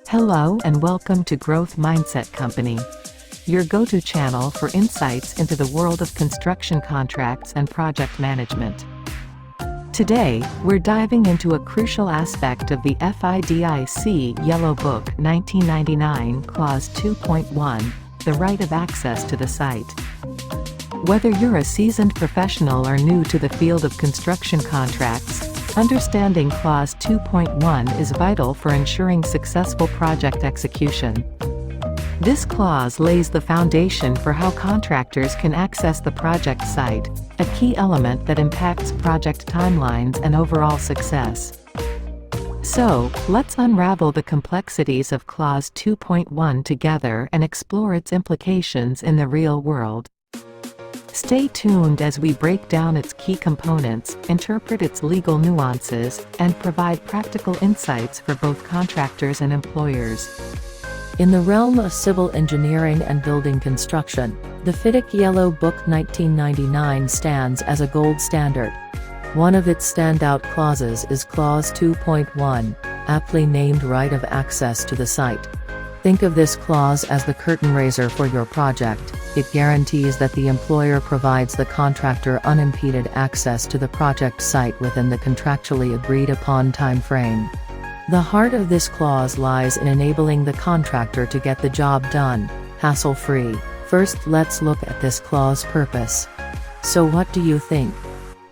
Hello and welcome to Growth Mindset Company, your go-to channel for insights into the world of construction contracts and project management. Today, we're diving into a crucial aspect of the FIDIC Yellow Book 1999 Clause 2.1, the right of access to the site. Whether you're a seasoned professional or new to the field of construction contracts, understanding Clause 2.1 is vital for ensuring successful project execution. This clause lays the foundation for how contractors can access the project site, a key element that impacts project timelines and overall success. So, let's unravel the complexities of Clause 2.1 together and explore its implications in the real world. Stay tuned as we break down its key components, interpret its legal nuances, and provide practical insights for both contractors and employers. In the realm of civil engineering and building construction, the FIDIC Yellow Book 1999 stands as a gold standard. One of its standout clauses is Clause 2.1, aptly named Right of Access to the Site. Think of this clause as the curtain raiser for your project. It guarantees that the employer provides the contractor unimpeded access to the project site within the contractually agreed-upon time frame. The heart of this clause lies in enabling the contractor to get the job done, hassle-free. First, let's look at this clause's purpose. So what do you think?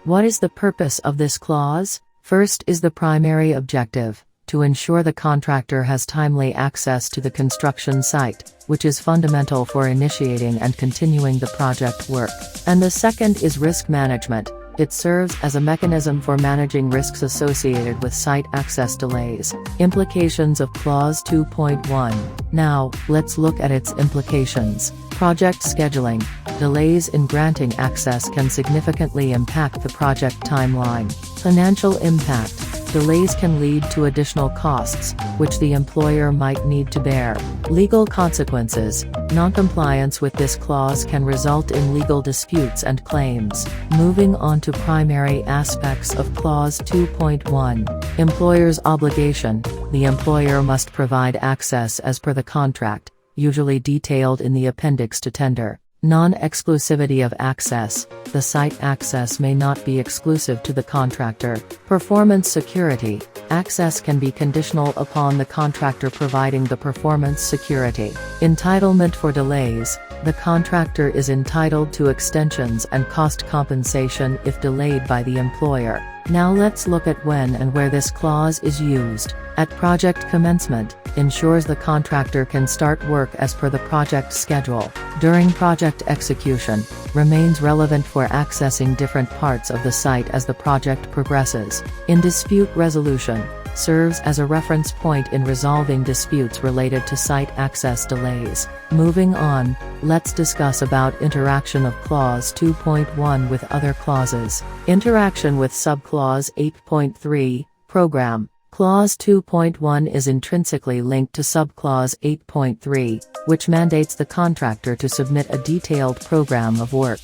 What is the purpose of this clause? First is the primary objective: to ensure the contractor has timely access to the construction site, which is fundamental for initiating and continuing the project work. And the second is risk management. It serves as a mechanism for managing risks associated with site access delays. Implications of Clause 2.1. Now, let's look at its implications. Project scheduling. Delays in granting access can significantly impact the project timeline. Financial impact. Delays can lead to additional costs, which the employer might need to bear. Legal consequences. Noncompliance with this clause can result in legal disputes and claims. Moving on to primary aspects of Clause 2.1. Employer's obligation. The employer must provide access as per the contract, usually detailed in the appendix to tender. Non-exclusivity of access. The site access may not be exclusive to the contractor. Performance security. Access can be conditional upon the contractor providing the performance security. Entitlement for delays. The contractor is entitled to extensions and cost compensation if delayed by the employer. Now let's look at when and where this clause is used. At project commencement, ensures the contractor can start work as per the project schedule. During project execution, remains relevant for accessing different parts of the site as the project progresses. In dispute resolution, serves as a reference point in resolving disputes related to site access delays. Moving on, let's discuss about interaction of Clause 2.1 with other clauses. Interaction with Subclause 8.3, Program. Clause 2.1 is intrinsically linked to Subclause 8.3, which mandates the contractor to submit a detailed program of work.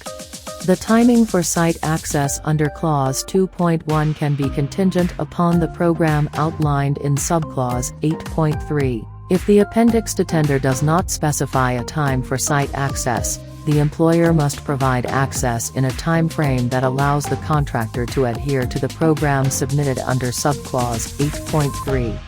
The timing for site access under Clause 2.1 can be contingent upon the program outlined in Subclause 8.3. If the appendix to tender does not specify a time for site access, the employer must provide access in a time frame that allows the contractor to adhere to the program submitted under Subclause 8.3.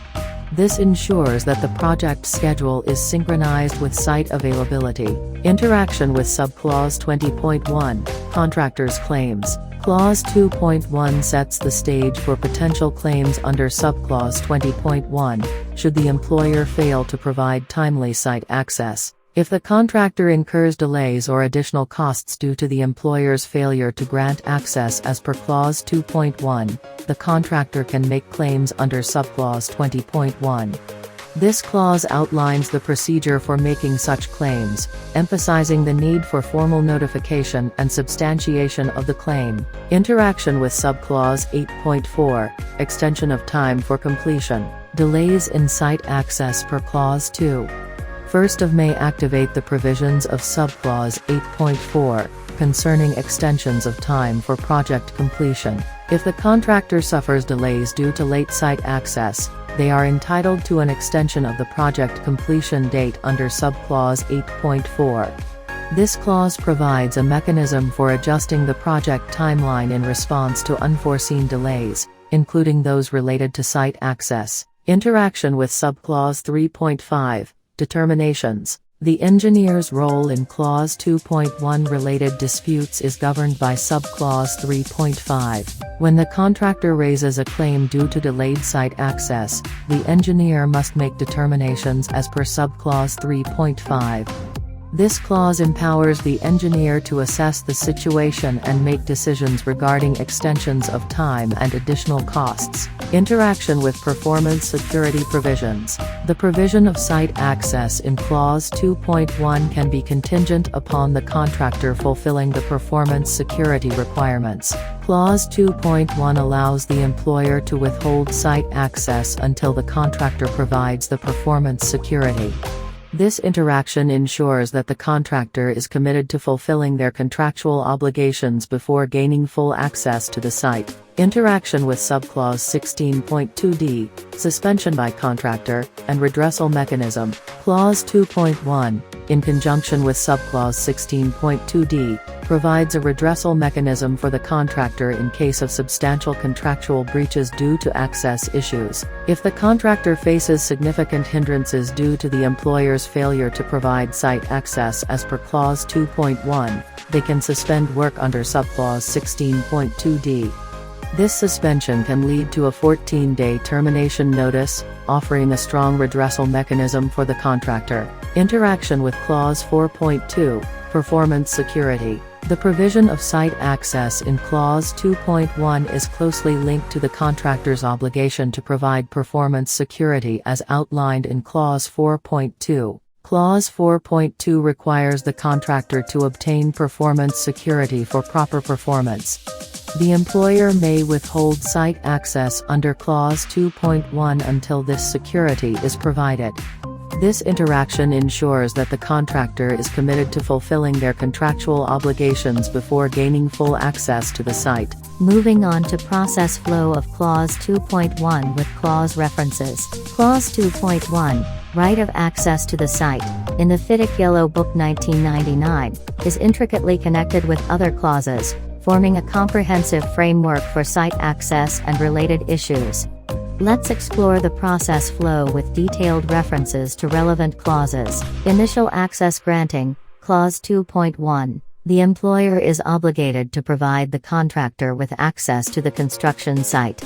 This ensures that the project schedule is synchronized with site availability. Interaction with Subclause 20.1, Contractors' Claims. Clause 2.1 sets the stage for potential claims under Subclause 20.1, should the employer fail to provide timely site access. If the contractor incurs delays or additional costs due to the employer's failure to grant access as per Clause 2.1, the contractor can make claims under Subclause 20.1. This clause outlines the procedure for making such claims, emphasizing the need for formal notification and substantiation of the claim. Interaction with Subclause 8.4, Extension of time for completion. Delays in site access per Clause 2. 1st of May activate the provisions of Subclause 8.4, concerning extensions of time for project completion. If the contractor suffers delays due to late site access, they are entitled to an extension of the project completion date under subclause 8.4. This clause provides a mechanism for adjusting the project timeline in response to unforeseen delays, including those related to site access. Interaction with subclause 3.5, determinations. The engineer's role in Clause 2.1 related disputes is governed by subclause 3.5. When the contractor raises a claim due to delayed site access, the engineer must make determinations as per subclause 3.5. This clause empowers the engineer to assess the situation and make decisions regarding extensions of time and additional costs. Interaction with performance security provisions. The provision of site access in Clause 2.1 can be contingent upon the contractor fulfilling the performance security requirements. Clause 2.1 allows the employer to withhold site access until the contractor provides the performance security. This interaction ensures that the contractor is committed to fulfilling their contractual obligations before gaining full access to the site. Interaction with subclause 16.2d, suspension by contractor, and redressal mechanism. Clause 2.1, in conjunction with subclause 16.2d, provides a redressal mechanism for the contractor in case of substantial contractual breaches due to access issues. If the contractor faces significant hindrances due to the employer's failure to provide site access as per Clause 2.1, they can suspend work under subclause 16.2d. This suspension can lead to a 14-day termination notice, offering a strong redressal mechanism for the contractor. Interaction with Clause 4.2, performance security. The provision of site access in Clause 2.1 is closely linked to the contractor's obligation to provide performance security as outlined in Clause 4.2. Clause 4.2 requires the contractor to obtain performance security for proper performance. The employer may withhold site access under Clause 2.1 until this security is provided. This interaction ensures that the contractor is committed to fulfilling their contractual obligations before gaining full access to the site. Moving on to process flow of Clause 2.1 with clause references. Clause 2.1, right of access to the site, in the FIDIC Yellow Book 1999, is intricately connected with other clauses, forming a comprehensive framework for site access and related issues. Let's explore the process flow with detailed references to relevant clauses. Initial access granting, Clause 2.1. The employer is obligated to provide the contractor with access to the construction site.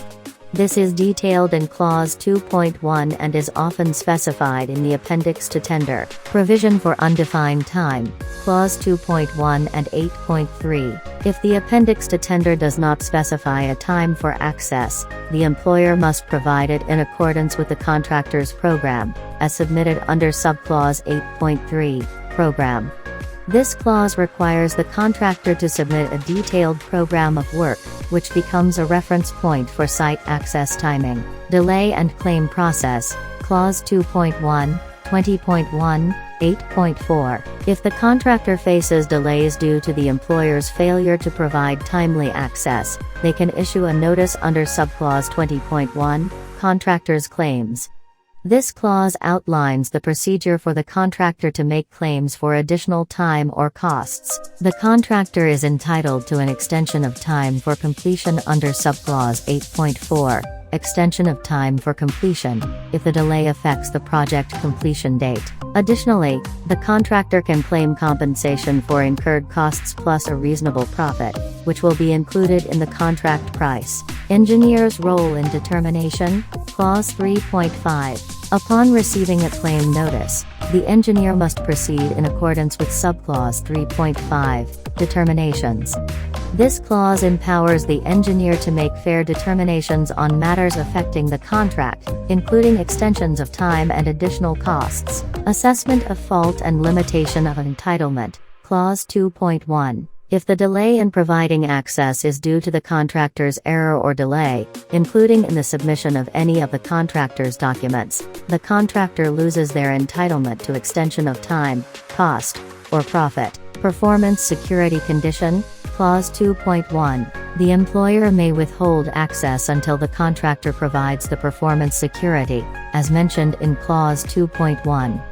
This is detailed in Clause 2.1 and is often specified in the appendix to tender. Provision for undefined time, Clause 2.1 and 8.3. If the appendix to tender does not specify a time for access, the employer must provide it in accordance with the contractor's program, as submitted under subclause 8.3, program. This clause requires the contractor to submit a detailed program of work, which becomes a reference point for site access timing. Delay and claim process, Clause 2.1, 20.1, 8.4. If the contractor faces delays due to the employer's failure to provide timely access, they can issue a notice under subclause 20.1, contractor's claims. This clause outlines the procedure for the contractor to make claims for additional time or costs. The contractor is entitled to an extension of time for completion under subclause 8.4, extension of time for completion, if the delay affects the project completion date. Additionally, the contractor can claim compensation for incurred costs plus a reasonable profit, which will be included in the contract price. Engineer's role in determination, Clause 3.5. Upon receiving a claim notice, the engineer must proceed in accordance with subclause 3.5, determinations. This clause empowers the engineer to make fair determinations on matters affecting the contract, including extensions of time and additional costs. Assessment of fault and limitation of entitlement, Clause 2.1. If the delay in providing access is due to the contractor's error or delay, including in the submission of any of the contractor's documents, the contractor loses their entitlement to extension of time, cost, or profit. Performance security condition, Clause 2.1. The employer may withhold access until the contractor provides the performance security, as mentioned in Clause 2.1.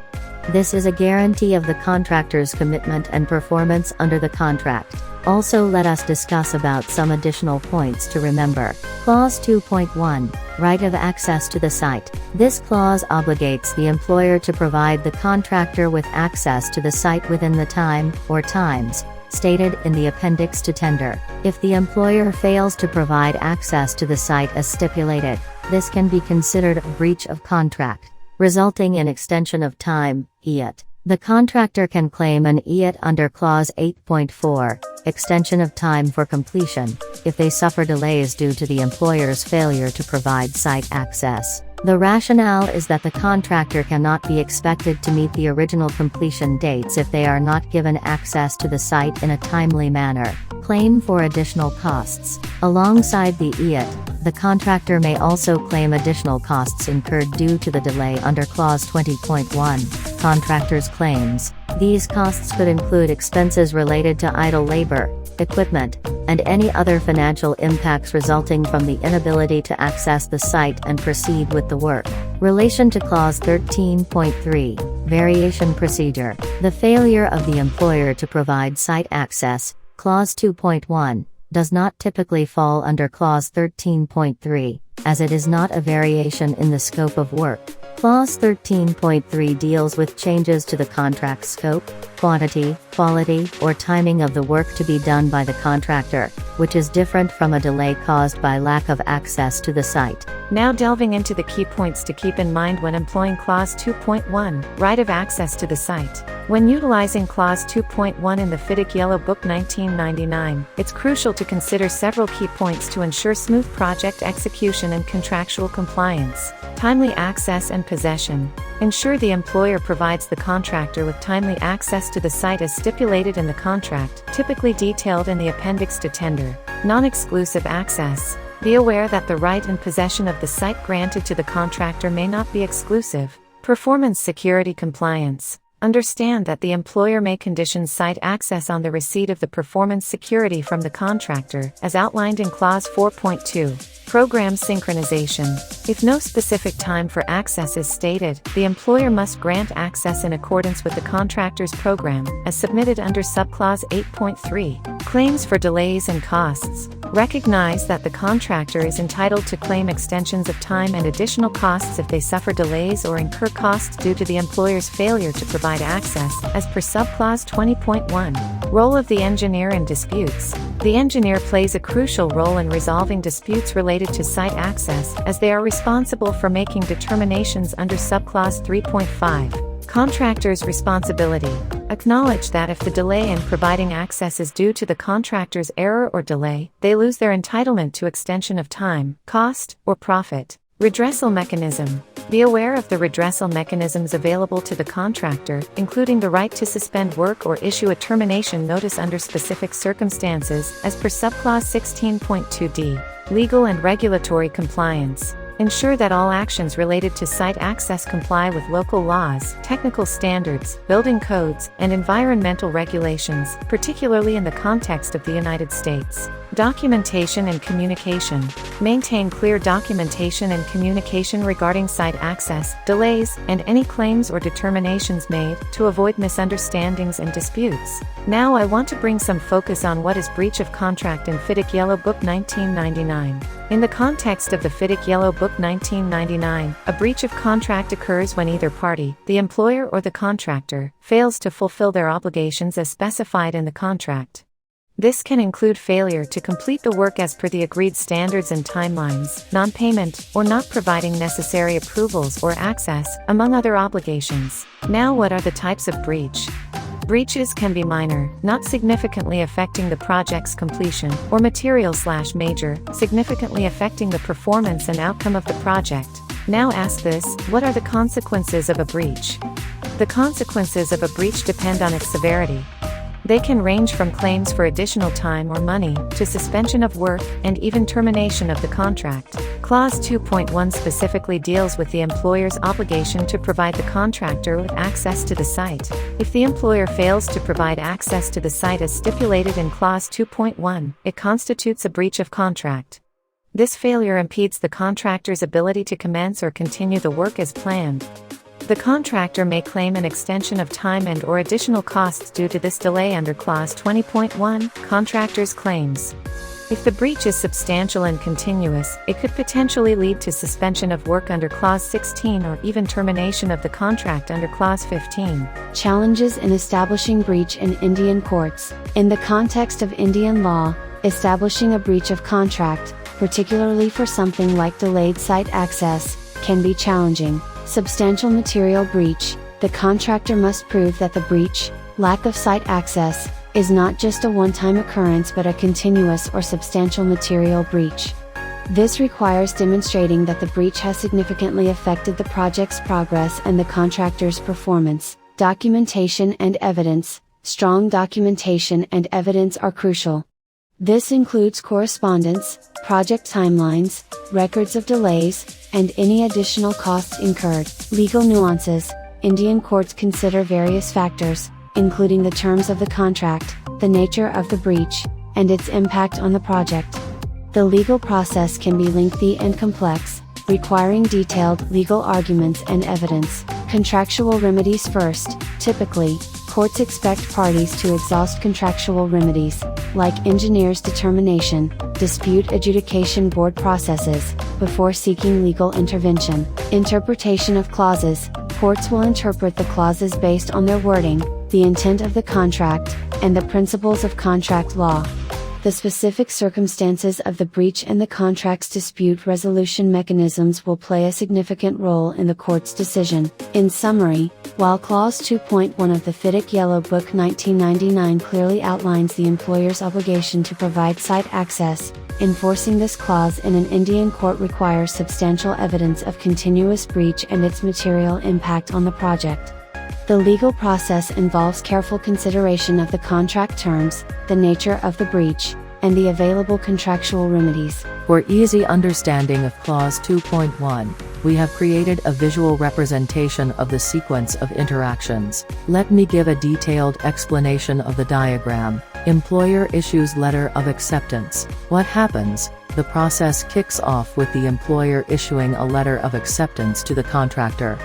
This is a guarantee of the contractor's commitment and performance under the contract. Also, let us discuss about some additional points to remember. Clause 2.1. Right of access to the site. This clause obligates the employer to provide the contractor with access to the site within the time, or times, stated in the appendix to tender. If the employer fails to provide access to the site as stipulated, this can be considered a breach of contract, resulting in extension of time, EAT. The contractor can claim an EAT under Clause 8.4, extension of time for completion, if they suffer delays due to the employer's failure to provide site access. The rationale is that the contractor cannot be expected to meet the original completion dates if they are not given access to the site in a timely manner. Claim for additional costs. Alongside the EAT, the contractor may also claim additional costs incurred due to the delay under Clause 20.1, Contractor's claims. These costs could include expenses related to idle labor, equipment, and any other financial impacts resulting from the inability to access the site and proceed with the work. Relation to Clause 13.3, Variation Procedure. The failure of the employer to provide site access, Clause 2.1, does not typically fall under Clause 13.3, as it is not a variation in the scope of work. Clause 13.3 deals with changes to the contract scope, quantity, quality, or timing of the work to be done by the contractor, which is different from a delay caused by lack of access to the site. Now delving into the key points to keep in mind when employing Clause 2.1, right of access to the site. When utilizing Clause 2.1 in the FIDIC Yellow Book 1999, it's crucial to consider several key points to ensure smooth project execution and contractual compliance. Timely access and possession. Ensure the employer provides the contractor with timely access to the site as stipulated in the contract, typically detailed in the appendix to tender. Non-exclusive access. Be aware that the right and possession of the site granted to the contractor may not be exclusive. Performance security compliance. Understand that the employer may condition site access on the receipt of the performance security from the contractor, as outlined in Clause 4.2. Program synchronization. If no specific time for access is stated, the employer must grant access in accordance with the contractor's program, as submitted under Subclause 8.3. Claims for delays and costs. Recognize that the contractor is entitled to claim extensions of time and additional costs if they suffer delays or incur costs due to the employer's failure to provide access, as per Subclause 20.1. Role of the engineer in disputes. The engineer plays a crucial role in resolving disputes related to site access, as they are responsible for making determinations under Subclause 3.5. Contractor's responsibility. Acknowledge that if the delay in providing access is due to the contractor's error or delay, they lose their entitlement to extension of time, cost, or profit. Redressal mechanism. Be aware of the redressal mechanisms available to the contractor, including the right to suspend work or issue a termination notice under specific circumstances, as per Subclause 16.2d. Legal and regulatory compliance. Ensure that all actions related to site access comply with local laws, technical standards, building codes, and environmental regulations, particularly in the context of the United States. Documentation and communication. Maintain clear documentation and communication regarding site access, delays, and any claims or determinations made, to avoid misunderstandings and disputes. Now I want to bring some focus on what is breach of contract in FIDIC Yellow Book 1999. In the context of the FIDIC Yellow Book 1999, a breach of contract occurs when either party, the employer or the contractor, fails to fulfill their obligations as specified in the contract. This can include failure to complete the work as per the agreed standards and timelines, non-payment, or not providing necessary approvals or access, among other obligations. Now, what are the types of breach? Breaches can be minor, not significantly affecting the project's completion, or material/major, significantly affecting the performance and outcome of the project. Now ask this: what are the consequences of a breach? The consequences of a breach depend on its severity. They can range from claims for additional time or money, to suspension of work, and even termination of the contract. Clause 2.1 specifically deals with the employer's obligation to provide the contractor with access to the site. If the employer fails to provide access to the site as stipulated in Clause 2.1, it constitutes a breach of contract. This failure impedes the contractor's ability to commence or continue the work as planned. The contractor may claim an extension of time and/or additional costs due to this delay under Clause 20.1, Contractors' Claims. If the breach is substantial and continuous, it could potentially lead to suspension of work under Clause 16 or even termination of the contract under Clause 15. Challenges in establishing breach in Indian courts. In the context of Indian law, establishing a breach of contract, particularly for something like delayed site access, can be challenging. Substantial material breach. The contractor must prove that the breach, lack of site access, is not just a one-time occurrence but a continuous or substantial material breach. This requires demonstrating that the breach has significantly affected the project's progress and the contractor's performance. Documentation and evidence. Strong documentation and evidence are crucial. This includes correspondence, project timelines, records of delays, and any additional costs incurred. Legal nuances. Indian courts consider various factors, including the terms of the contract, the nature of the breach, and its impact on the project. The legal process can be lengthy and complex, requiring detailed legal arguments and evidence. Contractual remedies first. Typically, courts expect parties to exhaust contractual remedies, like engineer's determination, dispute adjudication board processes, before seeking legal intervention. Interpretation of clauses. Courts will interpret the clauses based on their wording, the intent of the contract, and the principles of contract law. The specific circumstances of the breach and the contract's dispute resolution mechanisms will play a significant role in the court's decision. In summary, while Clause 2.1 of the FIDIC Yellow Book 1999 clearly outlines the employer's obligation to provide site access, enforcing this clause in an Indian court requires substantial evidence of continuous breach and its material impact on the project. The legal process involves careful consideration of the contract terms, the nature of the breach, and the available contractual remedies. For easy understanding of Clause 2.1, we have created a visual representation of the sequence of interactions. Let me give a detailed explanation of the diagram. Employer issues letter of acceptance. What happens? The process kicks off with the employer issuing a letter of acceptance to the contractor.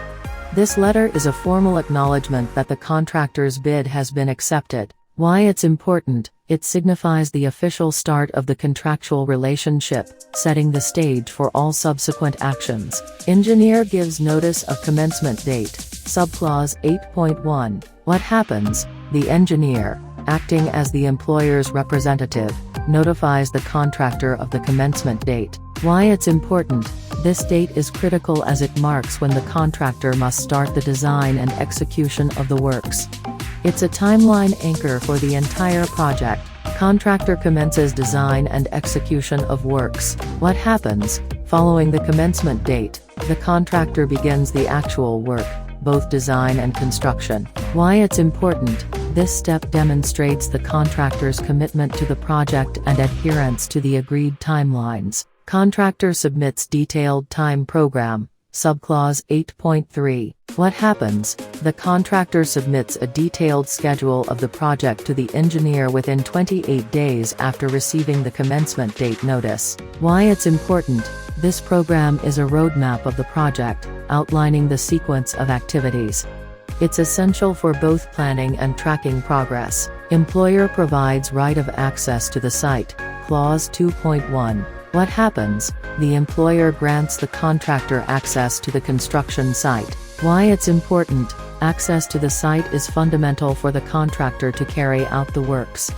This letter is a formal acknowledgement that the contractor's bid has been accepted. Why it's important? It signifies the official start of the contractual relationship, setting the stage for all subsequent actions. Engineer gives notice of commencement date. Subclause 8.1. What happens? The engineer, acting as the employer's representative, notifies the contractor of the commencement date. Why it's important? This date is critical as it marks when the contractor must start the design and execution of the works. It's a timeline anchor for the entire project. Contractor commences design and execution of works. What happens? Following the commencement date, the contractor begins the actual work, both design and construction. Why it's important? This step demonstrates the contractor's commitment to the project and adherence to the agreed timelines. Contractor submits detailed time program. Subclause 8.3. What happens? The contractor submits a detailed schedule of the project to the engineer within 28 days after receiving the commencement date notice. Why it's important? This program is a roadmap of the project, outlining the sequence of activities. It's essential for both planning and tracking progress. Employer provides right of access to the site. Clause 2.1. What happens? The employer grants the contractor access to the construction site. Why it's important? Access to the site is fundamental for the contractor to carry out the works.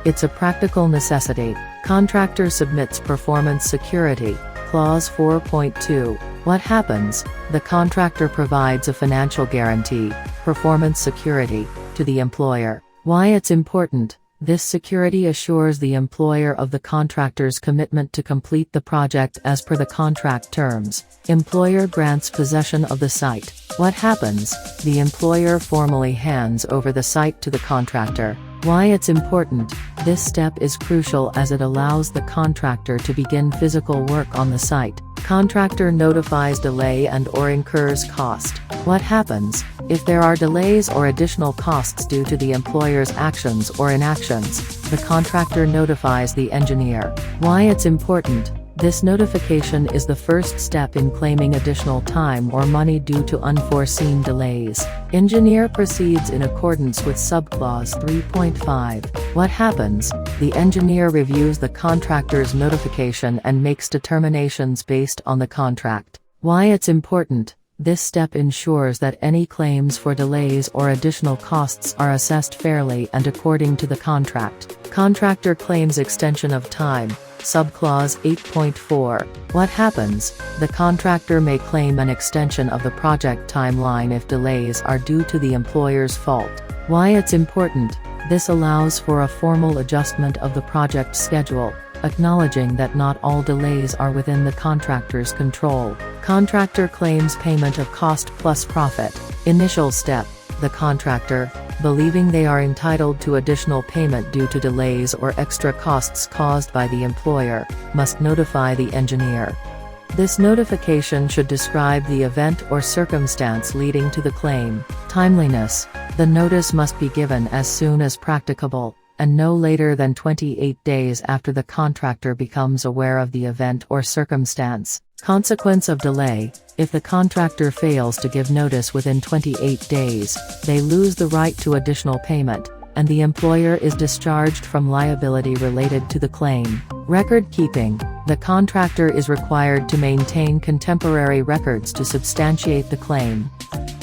It's a practical necessity. Contractor submits performance security. Clause 4.2. What happens? The contractor provides a financial guarantee, performance security, to the employer. Why it's important? This security assures the employer of the contractor's commitment to complete the project as per the contract terms. Employer grants possession of the site. What happens? The employer formally hands over the site to the contractor. Why it's important? This step is crucial as it allows the contractor to begin physical work on the site. contractor notifies delay and/or incurs cost. What happens if there are delays or additional costs due to the employer's actions or inactions? The contractor notifies the engineer. Why it's important. This notification is the first step in claiming additional time or money due to unforeseen delays. Engineer proceeds in accordance with subclause 3.5. What happens? The engineer reviews the contractor's notification and makes determinations based on the contract. Why it's important. This step ensures that any claims for delays or additional costs are assessed fairly and according to the contract. Contractor claims extension of time. Subclause 8.4. What happens? The contractor may claim an extension of the project timeline if delays are due to the employer's fault. Why it's important? This allows for a formal adjustment of the project schedule, acknowledging that not all delays are within the contractor's control. Contractor claims payment of cost plus profit. Initial step. The contractor, believing they are entitled to additional payment due to delays or extra costs caused by the employer, must notify the engineer. This notification should describe the event or circumstance leading to the claim. Timeliness. The notice must be given as soon as practicable, and no later than 28 days after the contractor becomes aware of the event or circumstance. Consequence of delay. If the contractor fails to give notice within 28 days, they lose the right to additional payment, and the employer is discharged from liability related to the claim. Record keeping. The contractor is required to maintain contemporary records to substantiate the claim.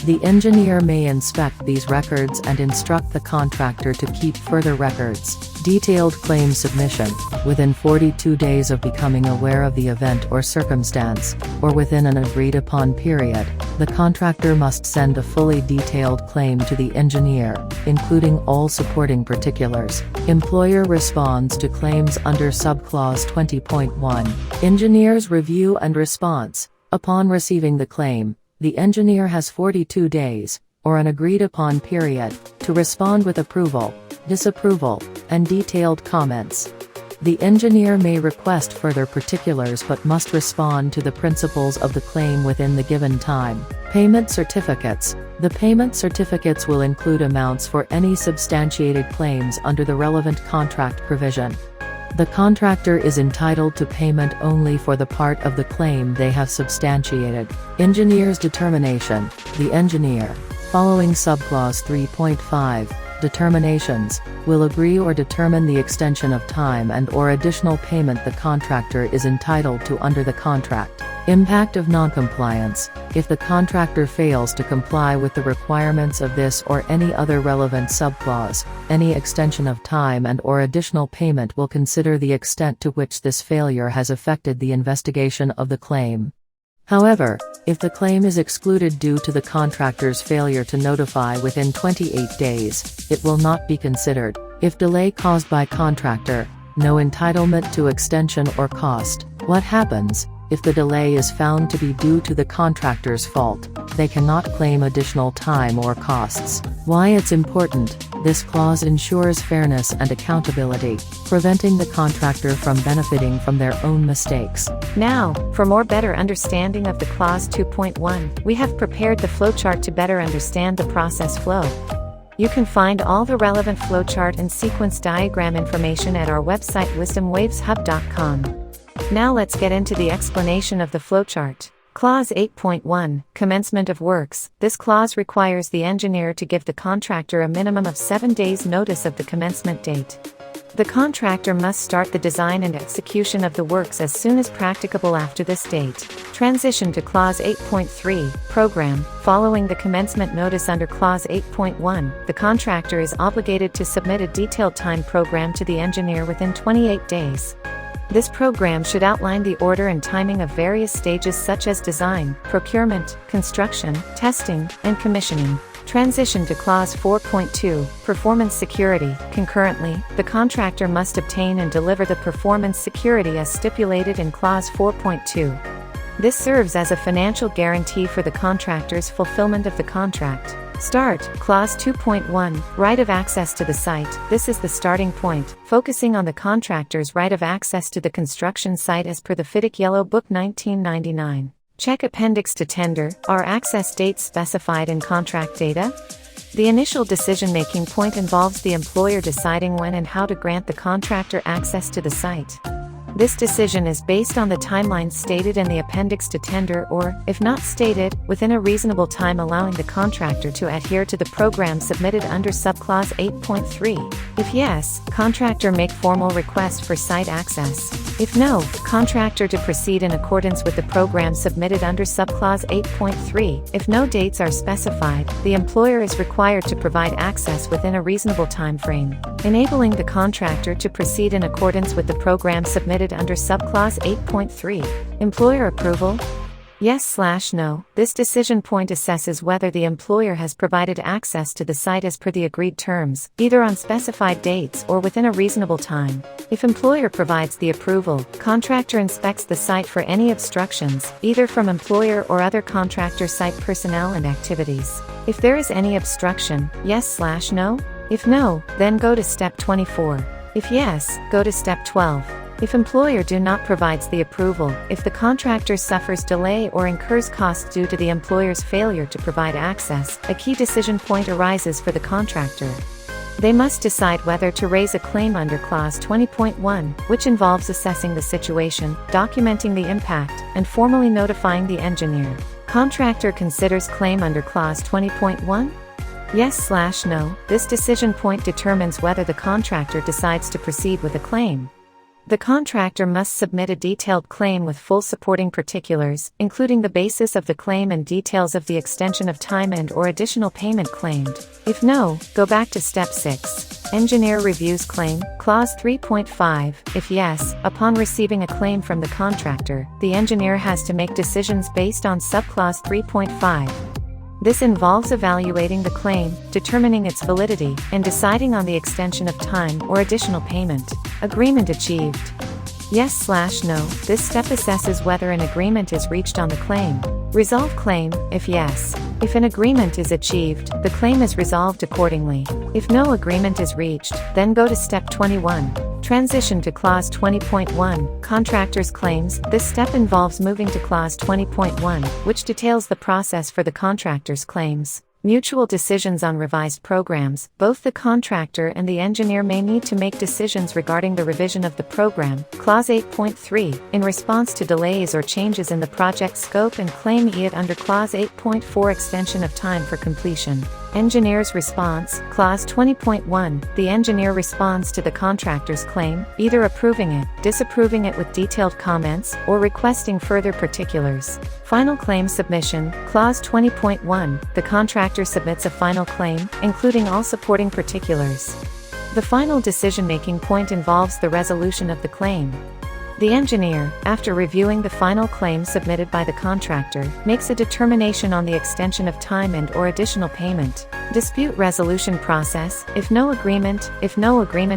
The engineer may inspect these records and instruct the contractor to keep further records. Detailed claim submission. Within 42 days of becoming aware of the event or circumstance, or within an agreed-upon period, the contractor must send a fully detailed claim to the engineer, including all supporting particulars. Employer responds to claims under subclause 20.1. Engineer's review and response. Upon receiving the claim, the engineer has 42 days, or an agreed-upon period, to respond with approval, disapproval, and detailed comments. The engineer may request further particulars but must respond to the principles of the claim within the given time. Payment certificates. The payment certificates will include amounts for any substantiated claims under the relevant contract provision. The contractor is entitled to payment only for the part of the claim they have substantiated. Engineer's determination. The engineer, following subclause 3.5, determinations, will agree or determine the extension of time and/or additional payment the contractor is entitled to under the contract. Impact of noncompliance. If the contractor fails to comply with the requirements of this or any other relevant subclause, any extension of time and/or additional payment will consider the extent to which this failure has affected the investigation of the claim. However, if the claim is excluded due to the contractor's failure to notify within 28 days, it will not be considered. If delay caused by contractor, no entitlement to extension or cost. What happens? If the delay is found to be due to the contractor's fault, they cannot claim additional time or costs. Why it's important. This clause ensures fairness and accountability, preventing the contractor from benefiting from their own mistakes. Now, for more better understanding of the Clause 2.1, we have prepared the flowchart to better understand the process flow. You can find all the relevant flowchart and sequence diagram information at our website wisdomwaveshub.com. Now let's get into the explanation of the flowchart. Clause 8.1, Commencement of Works. This clause requires the engineer to give the contractor a minimum of 7 days notice of the commencement date. The contractor must start the design and execution of the works as soon as practicable after this date. Transition to Clause 8.3, Program. Following the commencement notice under Clause 8.1, the contractor is obligated to submit a detailed time program to the engineer within 28 days. This program should outline the order and timing of various stages such as design, procurement, construction, testing, and commissioning. Transition to Clause 4.2, Performance Security. Concurrently, the contractor must obtain and deliver the performance security as stipulated in Clause 4.2. This serves as a financial guarantee for the contractor's fulfillment of the contract. Start, Clause 2.1, Right of Access to the Site. This is the starting point, focusing on the contractor's right of access to the construction site as per the FIDIC Yellow Book 1999. Check Appendix to Tender. Are access dates specified in contract data? The initial decision-making point involves the employer deciding when and how to grant the contractor access to the site. This decision is based on the timelines stated in the appendix to tender or, if not stated, within a reasonable time allowing the contractor to adhere to the program submitted under subclause 8.3. If yes, contractor make formal request for site access. If no, contractor to proceed in accordance with the program submitted under subclause 8.3. If no dates are specified, the employer is required to provide access within a reasonable time frame, enabling the contractor to proceed in accordance with the program submitted under subclause 8.3. Employer approval? Yes/no. This decision point assesses whether the employer has provided access to the site as per the agreed terms, either on specified dates or within a reasonable time. If employer provides the approval, contractor inspects the site for any obstructions, either from employer or other contractor site personnel and activities. If there is any obstruction, yes/no? If no, then go to step 24. If yes, go to step 12. If employer do not provides the approval, if the contractor suffers delay or incurs costs due to the employer's failure to provide access, a key decision point arises for the contractor. They must decide whether to raise a claim under Clause 20.1, which involves assessing the situation, documenting the impact, and formally notifying the engineer. Contractor considers claim under Clause 20.1? Yes/no. This decision point determines whether the contractor decides to proceed with a claim. The contractor must submit a detailed claim with full supporting particulars, including the basis of the claim and details of the extension of time and/or additional payment claimed. If no, go back to step 6. Engineer reviews claim, Clause 3.5. If yes, upon receiving a claim from the contractor, the engineer has to make decisions based on subclause 3.5. This involves evaluating the claim, determining its validity, and deciding on the extension of time or additional payment. Agreement achieved. Yes/no. This step assesses whether an agreement is reached on the claim. Resolve claim, if yes. If an agreement is achieved, the claim is resolved accordingly. If no agreement is reached, then go to step 21. Transition to Clause 20.1, Contractors' Claims. This step involves moving to Clause 20.1, which details the process for the contractor's claims. Mutual decisions on revised programs. Both the contractor and the engineer may need to make decisions regarding the revision of the program, Clause 8.3, in response to delays or changes in the project scope and claim it under Clause 8.4 extension of time for completion. Engineer's response, Clause 20.1, the engineer responds to the contractor's claim, either approving it, disapproving it with detailed comments, or requesting further particulars. Final claim submission, Clause 20.1, the contractor submits a final claim, including all supporting particulars. The final decision-making point involves the resolution of the claim. The engineer, after reviewing the final claim submitted by the contractor, makes a determination on the extension of time and/or additional payment. Dispute resolution process. If no agreement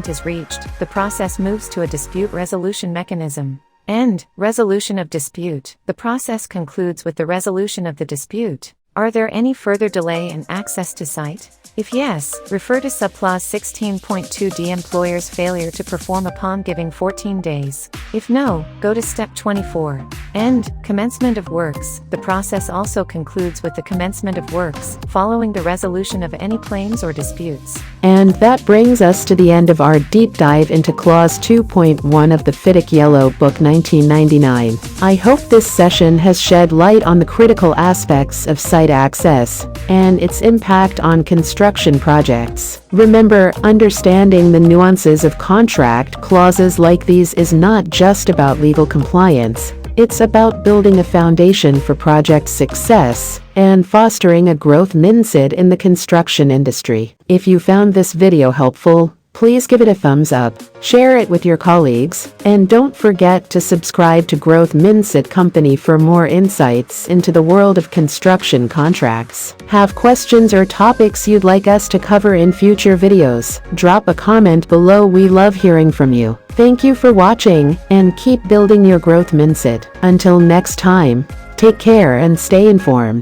is reached, the process moves to a dispute resolution mechanism. End. Resolution of dispute. The process concludes with the resolution of the dispute. Are there any further delay in access to site? If yes, refer to subclause 16.2d employer's failure to perform upon giving 14 days. If no, go to step 24. End. Commencement of works. The process also concludes with the commencement of works, following the resolution of any claims or disputes. And that brings us to the end of our deep dive into Clause 2.1 of the FIDIC Yellow Book 1999. I hope this session has shed light on the critical aspects of site access and its impact on construction projects. Remember, understanding the nuances of contract clauses like these is not just about legal compliance. It's about building a foundation for project success and fostering a growth mindset in the construction industry. If you found this video helpful, please give it a thumbs up, share it with your colleagues, and don't forget to subscribe to Growth Mindset Company for more insights into the world of construction contracts. Have questions or topics you'd like us to cover in future videos? Drop a comment below. We love hearing from you. Thank you for watching, and keep building your growth mindset. Until next time, take care and stay informed.